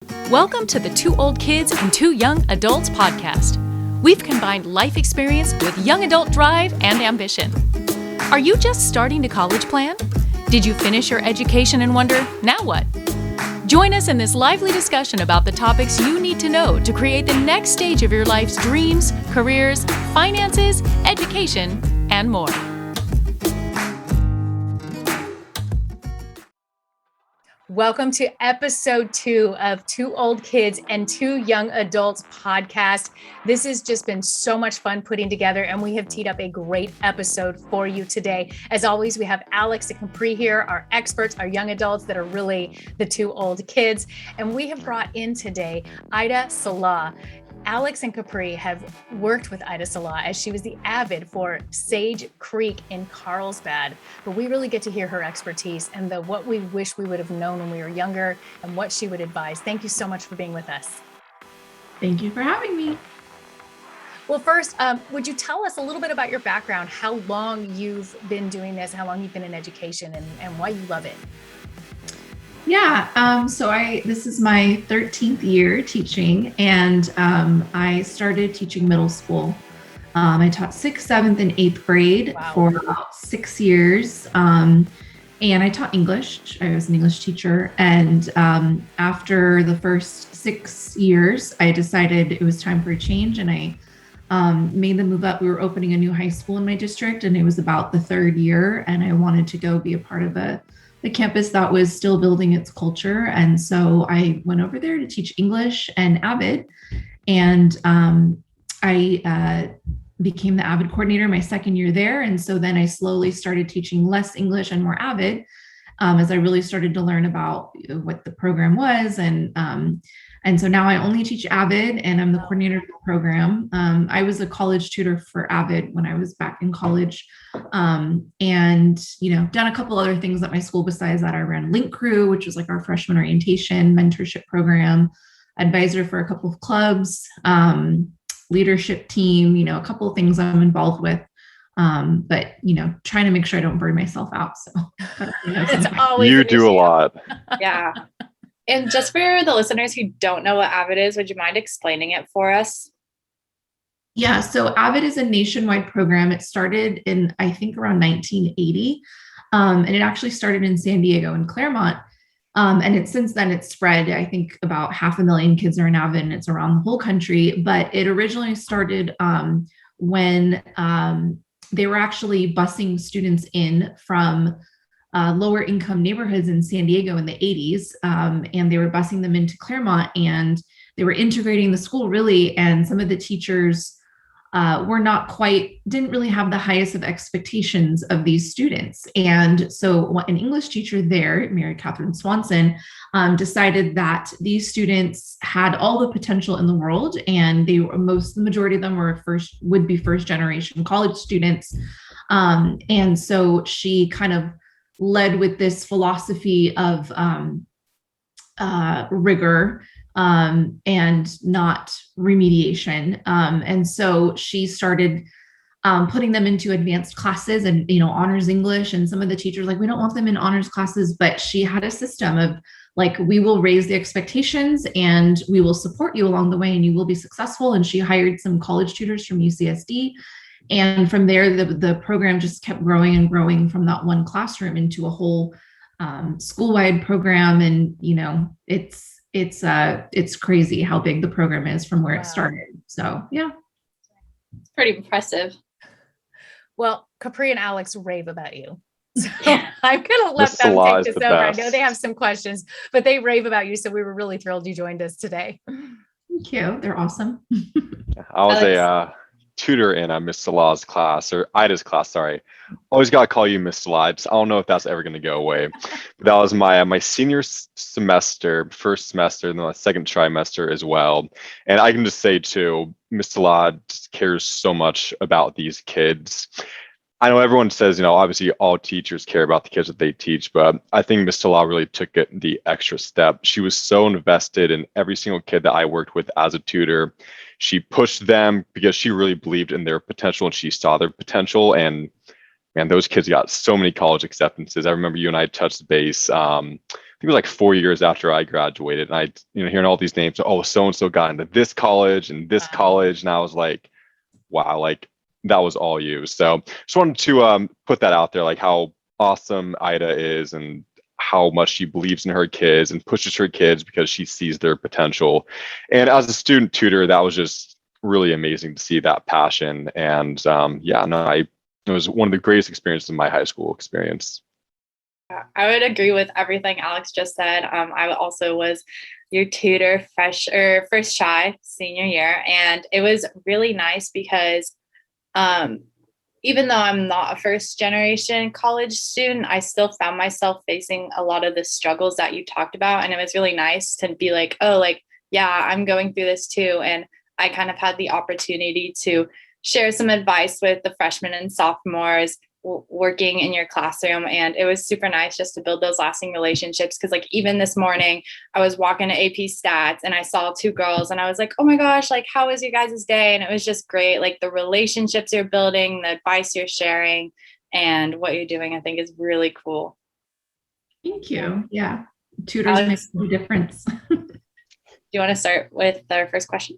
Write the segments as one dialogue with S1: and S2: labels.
S1: Welcome to the Two Old Kids and Two Young Adults podcast. We've combined life experience with young adult drive and ambition. Are you just starting to college plan? Did you finish your education and wonder, now what? Join us in this lively discussion about the topics you need to know to create the next stage of your life's dreams, careers, finances, education, and more. Welcome to episode 2 of Two Old Kids and Two Young Adults podcast. This has just been so much fun putting together, and we have teed up a great episode for you today. As always, we have Alex and Capri here, our experts, our young adults that are really the two old kids. And we have brought in today Aida, Salah. Alex and Capri have worked with Aida Salah as she was the AVID for Sage Creek in Carlsbad. But we really get to hear her expertise and what we wish we would have known when we were younger and what she would advise. Thank you so much for being with us.
S2: Thank you for having me.
S1: Well, first, would you tell us a little bit about your background, how long you've been doing this, how long you've been in education, and why you love it?
S2: Yeah, this is my 13th year teaching, and I started teaching middle school. I taught 6th, 7th, and 8th grade for about 6 years, and I taught English. I was an English teacher, and after the first 6 years, I decided it was time for a change, and I made the move up. We were opening a new high school in my district, and it was about the 3rd year, and I wanted to go be a part of the campus that was still building its culture. And so I went over there to teach English and AVID. And I became the AVID coordinator my 2nd year there. And so then I slowly started teaching less English and more AVID as I really started to learn about what the program was. And so now I only teach AVID, and I'm the coordinator of the program. I was a college tutor for AVID when I was back in college, and done a couple other things at my school besides that. I ran Link Crew, which was like our freshman orientation mentorship program, advisor for a couple of clubs, leadership team, a couple of things I'm involved with. But trying to make sure I don't burn myself out. So
S1: it's always
S3: you do a lot.
S4: Yeah. And just for the listeners who don't know what AVID is, would you mind explaining it for us?
S2: Yeah, so AVID is a nationwide program. It started in, I think, around 1980, and it actually started in San Diego and Claremont. And since then it's spread. I think about 500,000 kids are in AVID, and it's around the whole country. But it originally started when they were actually busing students in from lower income neighborhoods in San Diego in the 80s. And they were busing them into Claremont, and they were integrating the school really. And some of the teachers didn't really have the highest of expectations of these students. And so an English teacher there, Mary Catherine Swanson, decided that these students had all the potential in the world. And the majority of them would be first generation college students. And so she kind of led with this philosophy of rigor and not remediation. And so she started putting them into advanced classes and, honors English. And some of the teachers we don't want them in honors classes, but she had a system of we will raise the expectations and we will support you along the way and you will be successful. And she hired some college tutors from UCSD. And from there, the program just kept growing and growing from that one classroom into a whole school-wide program. And, it's crazy how big the program is from where it started. So, yeah.
S4: It's pretty impressive.
S1: Well, Capri and Alex rave about you. So I'm going to let them take this over. I know they have some questions, but they rave about you. So we were really thrilled you joined us today.
S2: Thank you. They're awesome.
S3: I was a tutor in Miss Salah's class, or Ida's class, sorry. Always got to call you Miss Salah. I don't know if that's ever going to go away. But that was my senior semester, first semester, and then my second trimester as well. And I can just say too, Miss Salah just cares so much about these kids. I know everyone says, obviously all teachers care about the kids that they teach, but I think Miss Salah really took it the extra step. She was so invested in every single kid that I worked with as a tutor. She pushed them because she really believed in their potential and she saw their potential. And man, those kids got so many college acceptances. I remember you and I touched base it was like 4 years after I graduated, and I, hearing all these names, oh, so and so got into this college and this college, and I was like, wow, like that was all you. So just wanted to put that out there, like how awesome Ida is and how much she believes in her kids and pushes her kids because she sees their potential. And as a student tutor, that was just really amazing to see that passion. And it was one of the greatest experiences in my high school experience.
S4: I would agree with everything Alex just said. I also was your tutor first shy senior year, and it was really nice because even though I'm not a first generation college student, I still found myself facing a lot of the struggles that you talked about, and it was really nice to be like, oh, like, yeah, I'm going through this too. And I kind of had the opportunity to share some advice with the freshmen and sophomores working in your classroom, and it was super nice just to build those lasting relationships. Because like even this morning I was walking to AP stats and I saw two girls and I was like, oh my gosh, like how was your guys' day? And it was just great. Like the relationships you're building, the advice you're sharing, and what you're doing, I think is really cool.
S2: Thank you. Yeah, tutors make a difference.
S4: Do you want to start with our first question?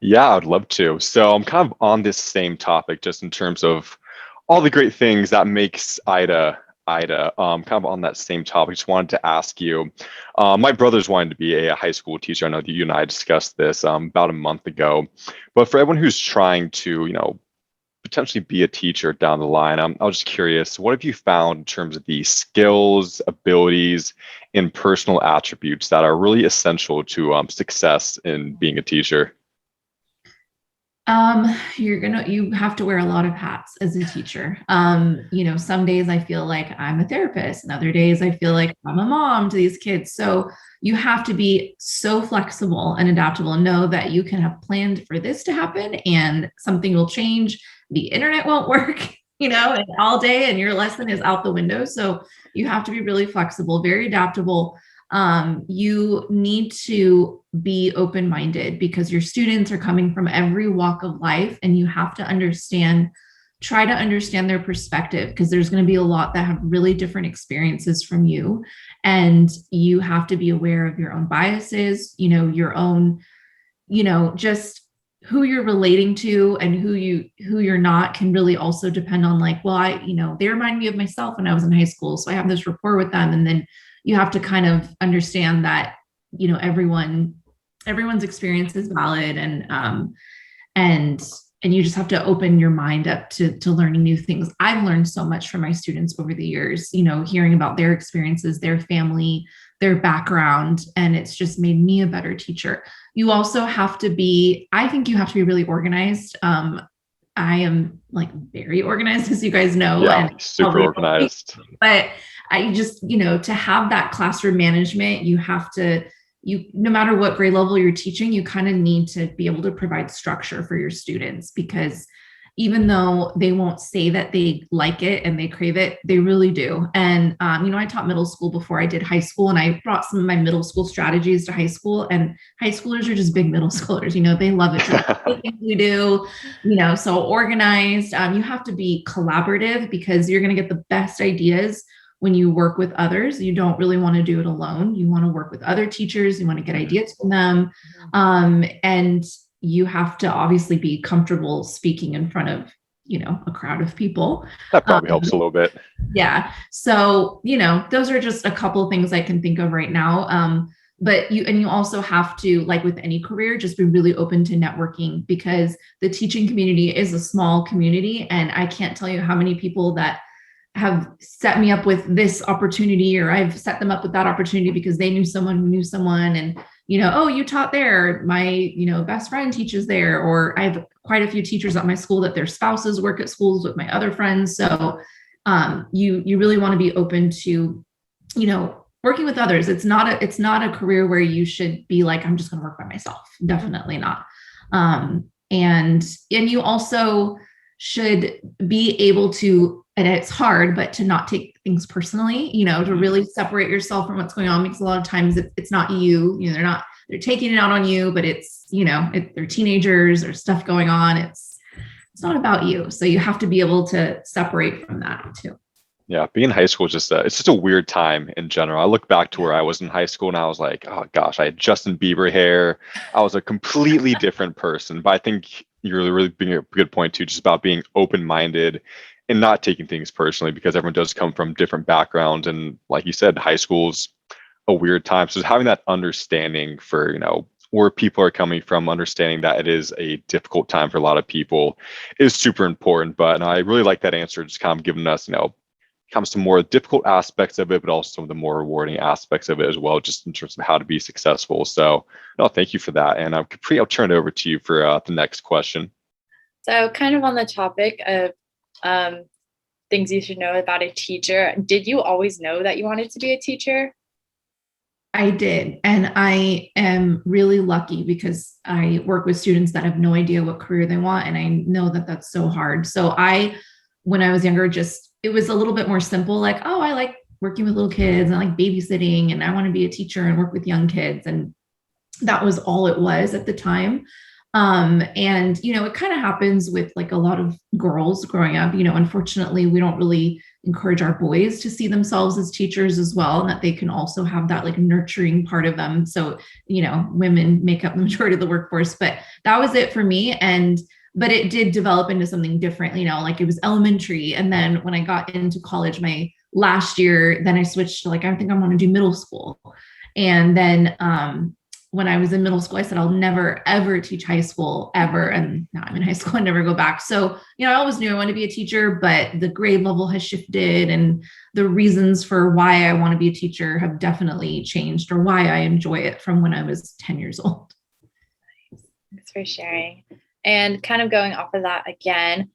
S3: Yeah, I'd love to. So I'm kind of on this same topic, just in terms of all the great things that makes Ida, kind of on that same topic. Just wanted to ask you, my brother's wanting to be a high school teacher. I know that you and I discussed this about a month ago, but for everyone who's trying to, potentially be a teacher down the line, I was just curious, what have you found in terms of the skills, abilities, and personal attributes that are really essential to success in being a teacher?
S2: You have to wear a lot of hats as a teacher. Some days I feel like I'm a therapist, and other days I feel like I'm a mom to these kids. So you have to be so flexible and adaptable and know that you can have planned for this to happen and something will change. The internet won't work, and all day and your lesson is out the window. So you have to be really flexible, very adaptable. You need to be open-minded because your students are coming from every walk of life, and you have to try to understand their perspective, because there's going to be a lot that have really different experiences from you, and you have to be aware of your own biases, your own, just who you're relating to and who you're not can really also depend on, like, well, they remind me of myself when I was in high school, so I have this rapport with them. And then you have to kind of understand that, everyone's experience is valid, and you just have to open your mind up to learning new things. I've learned so much from my students over the years, hearing about their experiences, their family, their background, and it's just made me a better teacher. You also have to be, I think you have to be really organized. I am like very organized, as you guys know.
S3: Yeah,
S2: and
S3: super organized.
S2: But I just, to have that classroom management, you have to, no matter what grade level you're teaching, you kind of need to be able to provide structure for your students, because even though they won't say that they like it and they crave it, they really do. And, I taught middle school before I did high school, and I brought some of my middle school strategies to high school, and high schoolers are just big middle schoolers, they love it. We do, so organized. You have to be collaborative, because you're going to get the best ideas when you work with others. You don't really want to do it alone. You want to work with other teachers. You want to get ideas from them. And you have to obviously be comfortable speaking in front of, a crowd of people.
S3: That probably helps a little bit.
S2: Yeah. So, those are just a couple of things I can think of right now. But you also have to, like with any career, just be really open to networking, because the teaching community is a small community. And I can't tell you how many people that have set me up with this opportunity, or I've set them up with that opportunity because they knew someone who knew someone, and, oh, you taught there, my, best friend teaches there, or I have quite a few teachers at my school that their spouses work at schools with my other friends. So you really want to be open to, working with others. It's not a career where you should be like, I'm just going to work by myself. Definitely not. And you also should be able to, and it's hard, but to not take things personally, to really separate yourself from what's going on, because a lot of times it's not you, they're taking it out on you, but it's, they're teenagers or stuff going on. It's not about you. So you have to be able to separate from that too.
S3: Yeah, being in high school is it's just a weird time in general. I look back to where I was in high school and I was like, oh gosh, I had Justin Bieber hair. I was a completely different person. But I think you're really being a good point too, just about being open-minded and not taking things personally because everyone does come from different backgrounds. And like you said, high school's a weird time. So just having that understanding for, where people are coming from, understanding that it is a difficult time for a lot of people is super important. But I really like that answer, just kind of giving us, comes to more difficult aspects of it, but also some of the more rewarding aspects of it as well, just in terms of how to be successful. So, no, thank you for that. And Capri, I'll turn it over to you for the next question.
S4: So, kind of on the topic of things you should know about a teacher, did you always know that you wanted to be a teacher?
S2: I did. And I am really lucky because I work with students that have no idea what career they want. And I know that that's so hard. So when I was younger, it was a little bit more simple, like, oh, I like working with little kids and I like babysitting and I want to be a teacher and work with young kids. And that was all it was at the time. And, it kind of happens with like a lot of girls growing up, unfortunately, we don't really encourage our boys to see themselves as teachers as well, and that they can also have that like nurturing part of them. So, women make up the majority of the workforce, but that was it for me. But it did develop into something different, like it was elementary. And then when I got into college, my last year, then I switched to like, I think I want to do middle school. And then, when I was in middle school, I said, I'll never, ever teach high school ever. And now I'm in high school and never go back. So, I always knew I wanted to be a teacher, but the grade level has shifted and the reasons for why I want to be a teacher have definitely changed, or why I enjoy it from when I was 10 years old.
S4: Thanks for sharing. And kind of going off of that again,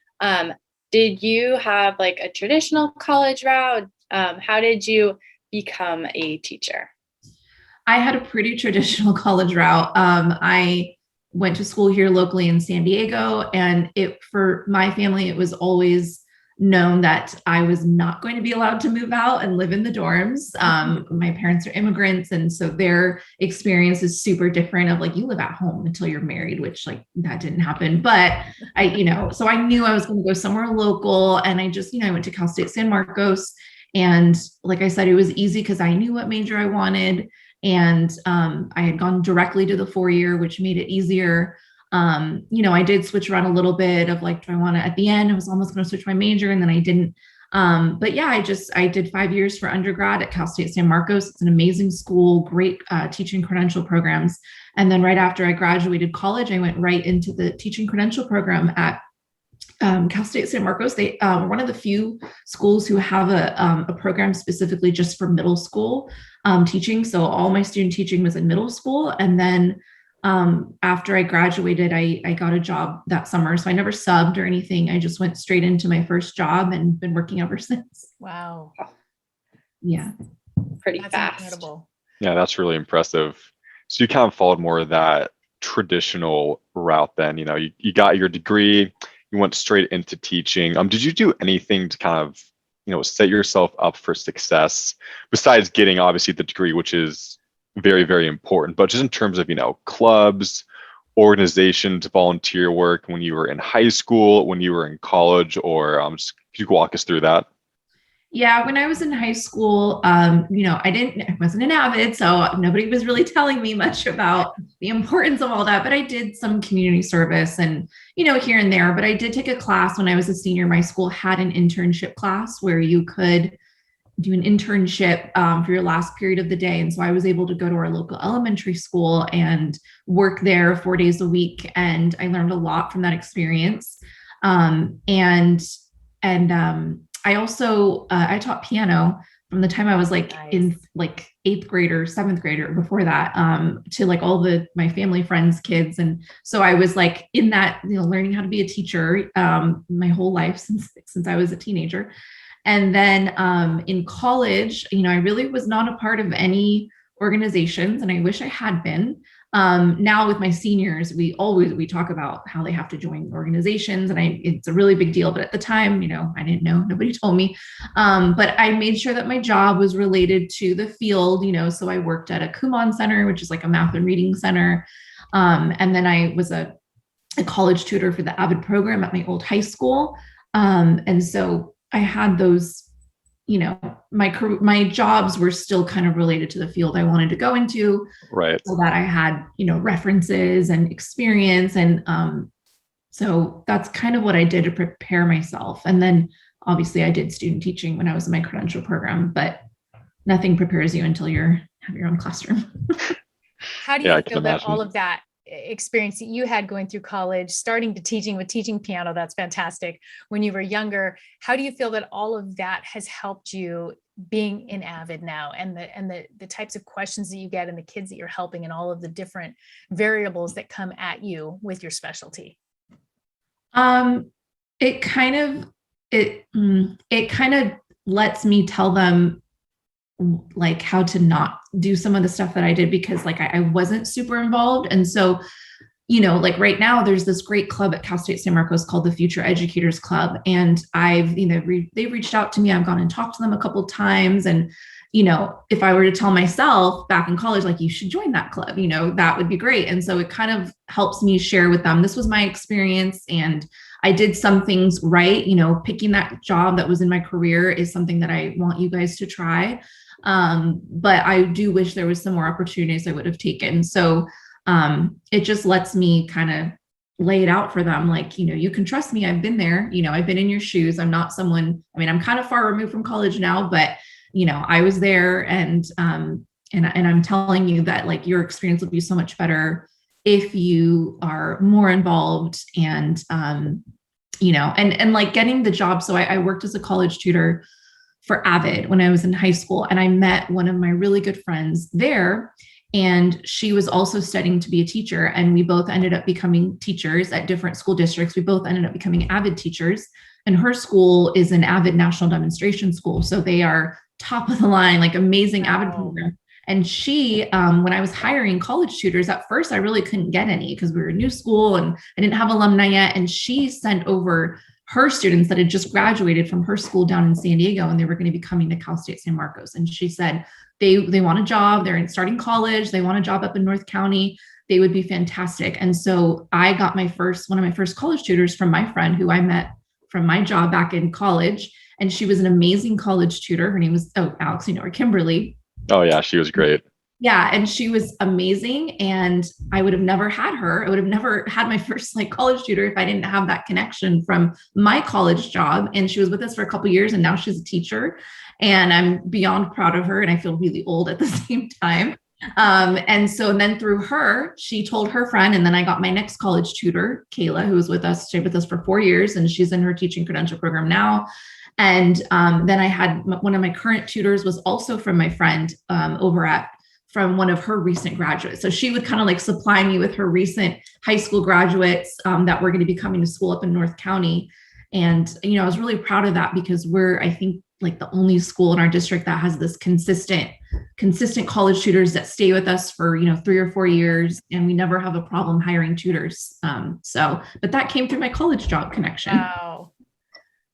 S4: did you have like a traditional college route? How did you become a teacher?
S2: I had a pretty traditional college route. I went to school here locally in San Diego, and for my family, it was always known that I was not going to be allowed to move out and live in the dorms. My parents are immigrants, and so their experience is super different of like, you live at home until you're married, which like that didn't happen. But so I knew I was going to go somewhere local, and I just, I went to Cal State San Marcos. And like I said, it was easy because I knew what major I wanted. And I had gone directly to the 4-year, which made it easier. I did switch around a little bit of like, do I want to, at the end, I was almost going to switch my major and then I didn't. But yeah, I did 5 years for undergrad at Cal State San Marcos. It's an amazing school, great teaching credential programs. And then right after I graduated college, I went right into the teaching credential program at Cal State San Marcos. They are one of the few schools who have a program specifically just for middle school teaching. So all my student teaching was in middle school. And then after I graduated, I got a job that summer. So I never subbed or anything. I just went straight into my first job and been working ever since.
S1: Wow.
S2: Yeah.
S4: Pretty
S1: That's
S4: fast.
S1: incredible.
S3: Yeah, that's really impressive. So you kind of followed more of that traditional route then, you got your degree, you went straight into teaching. Did you do anything to kind of, set yourself up for success besides getting obviously the degree, which is very, very important, but just in terms of, clubs, organizations, volunteer work when you were in high school, when you were in college, or just could you walk us through that?
S2: Yeah, when I was in high school, I wasn't an AVID, so nobody was really telling me much about the importance of all that, but I did some community service and, here and there, but I did take a class when I was a senior. My school had an internship class where you could do an internship for your last period of the day. And so I was able to go to our local elementary school and work there 4 days a week. And I learned a lot from that experience. I also I taught piano from the time I was like in like 8th grade or 7th grade or before that to like all my family friends' kids. And so I was like in that, learning how to be a teacher my whole life since I was a teenager. And then in college, I really was not a part of any organizations, and I wish I had been. Now with my seniors, we talk about how they have to join organizations, and it's a really big deal. But at the time, I didn't know, nobody told me. But I made sure that my job was related to the field, so I worked at a Kumon Center, which is like a math and reading center. And then I was a college tutor for the AVID program at my old high school. And so I had those my jobs were still kind of related to the field I wanted to go into.
S3: Right.
S2: So that I had, references and experience. And so that's kind of what I did to prepare myself. And then obviously I did student teaching when I was in my credential program, but nothing prepares you until you have your own classroom.
S1: How do you feel that all of that experience that you had going through college, starting to teaching piano, that's fantastic, when you were younger, how do you feel that all of that has helped you being in AVID now, and the types of questions that you get and the kids that you're helping and all of the different variables that come at you with your specialty?
S2: It kind of lets me tell them like how to not do some of the stuff that I did, because like I wasn't super involved. And so, like right now there's this great club at Cal State San Marcos called the Future Educators Club. And I've, they've reached out to me. I've gone and talked to them a couple of times. And, if I were to tell myself back in college, like, you should join that club, that would be great. And so it kind of helps me share with them, this was my experience and I did some things right. Picking that job that was in my career is something that I want you guys to try. But I do wish there was some more opportunities I would have taken. So it just lets me kind of lay it out for them. Like, you can trust me. I've been there, I've been in your shoes. I'm not someone, I'm kind of far removed from college now, but I was there, and I'm telling you that like your experience will be so much better if you are more involved and, and like getting the job. So I worked as a college tutor for AVID when I was in high school, and I met one of my really good friends there, and she was also studying to be a teacher, and we both ended up becoming teachers at different school districts. We both ended up becoming AVID teachers, and her school is an AVID national demonstration school, so they are top of the line, like amazing AVID program. And she, when I was hiring college tutors, at first I really couldn't get any because we were a new school and I didn't have alumni yet, and she sent over her students that had just graduated from her school down in San Diego, and they were going to be coming to Cal State San Marcos. And she said, they want a job. They're starting college. They want a job up in North County. They would be fantastic. And so I got one of my first college tutors from my friend who I met from my job back in college. And she was an amazing college tutor. Her name was, Alex, her, Kimberly.
S3: Oh yeah, she was great.
S2: Yeah. And she was amazing. And I would have never had her. I would have never had my first college tutor if I didn't have that connection from my college job. And she was with us for a couple of years, and now she's a teacher, and I'm beyond proud of her. And I feel really old at the same time. And then through her, she told her friend, and then I got my next college tutor, Kayla, who was stayed with us for 4 years, and she's in her teaching credential program now. And then I had one of my current tutors was also from my friend from one of her recent graduates. So she would kind of supply me with her recent high school graduates that were going to be coming to school up in North County. And, I was really proud of that, because we're, I think, the only school in our district that has this consistent college tutors that stay with us for, 3 or 4 years, and we never have a problem hiring tutors. But that came through my college job connection.
S1: Wow.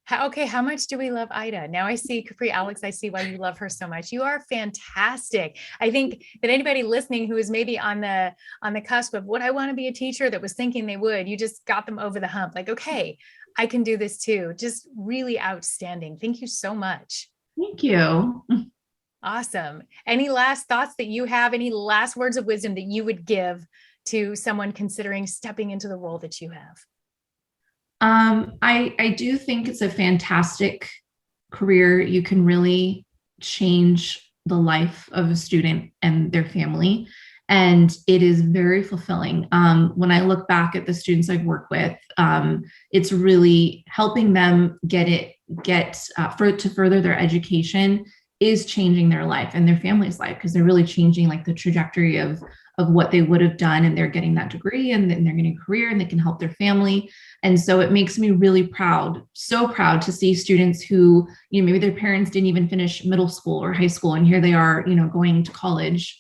S1: How much do we love Aida? Now I see, Capri, Alex, I see why you love her so much. You are fantastic. I think that anybody listening who is maybe on the cusp of would I want to be a teacher, that was thinking they would, you just got them over the hump. Like, okay, I can do this too. Just really outstanding. Thank you so much.
S2: Thank you.
S1: Awesome. Any last thoughts that you have? Any last words of wisdom that you would give to someone considering stepping into the role that you have?
S2: I do think it's a fantastic career. You can really change the life of a student and their family, and it is very fulfilling. When I look back at the students I've worked with, it's really helping them to further their education is changing their life and their family's life, because they're really changing the trajectory of what they would have done, and they're getting that degree, and then they're getting a career, and they can help their family. And so it makes me really proud, so proud to see students who, maybe their parents didn't even finish middle school or high school, and here they are, going to college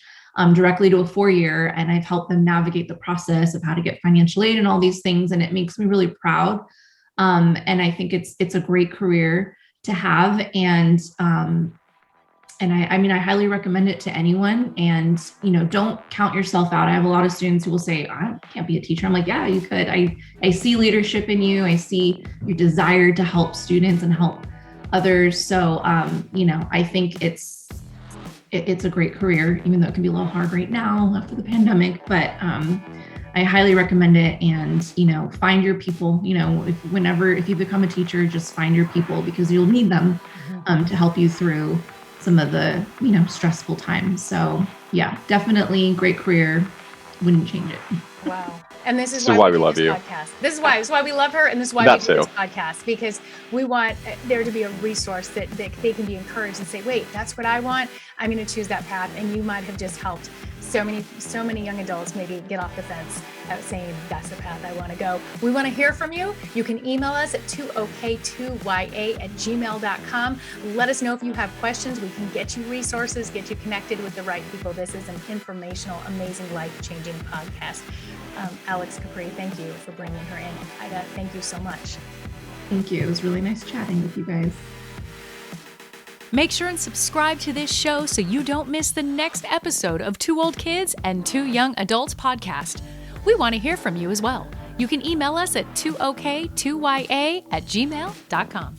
S2: directly to a 4-year, and I've helped them navigate the process of how to get financial aid and all these things. And it makes me really proud. And I think it's a great career to have. And I highly recommend it to anyone. And, don't count yourself out. I have a lot of students who will say, I can't be a teacher. I'm like, yeah, you could. I see leadership in you. I see your desire to help students and help others. So, I think it's a great career, even though it can be a little hard right now after the pandemic, but I highly recommend it. And, find your people, if you become a teacher, just find your people, because you'll need them to help you through some of the, stressful times. So yeah, definitely great career. Wouldn't change it.
S1: Wow. And this is
S3: why we
S1: do
S3: love
S1: this
S3: you.
S1: podcast. This is why we love her, and this is why we do this podcast, because we want there to be a resource that they can be encouraged and say, wait, that's what I want. I'm going to choose that path. And you might have just helped so many young adults maybe get off the fence saying, that's the path I want to go. We want to hear from you. You can email us at 2ok2ya@gmail.com. Let us know if you have questions. We can get you resources, get you connected with the right people. This is an informational, amazing, life-changing podcast. Alex Capri, thank you for bringing her in. Ida, thank you so much.
S2: Thank you. It was really nice chatting with you guys.
S1: Make sure and subscribe to this show so you don't miss the next episode of Two Old Kids and Two Young Adults podcast. We want to hear from you as well. You can email us at 2ok2ya@gmail.com.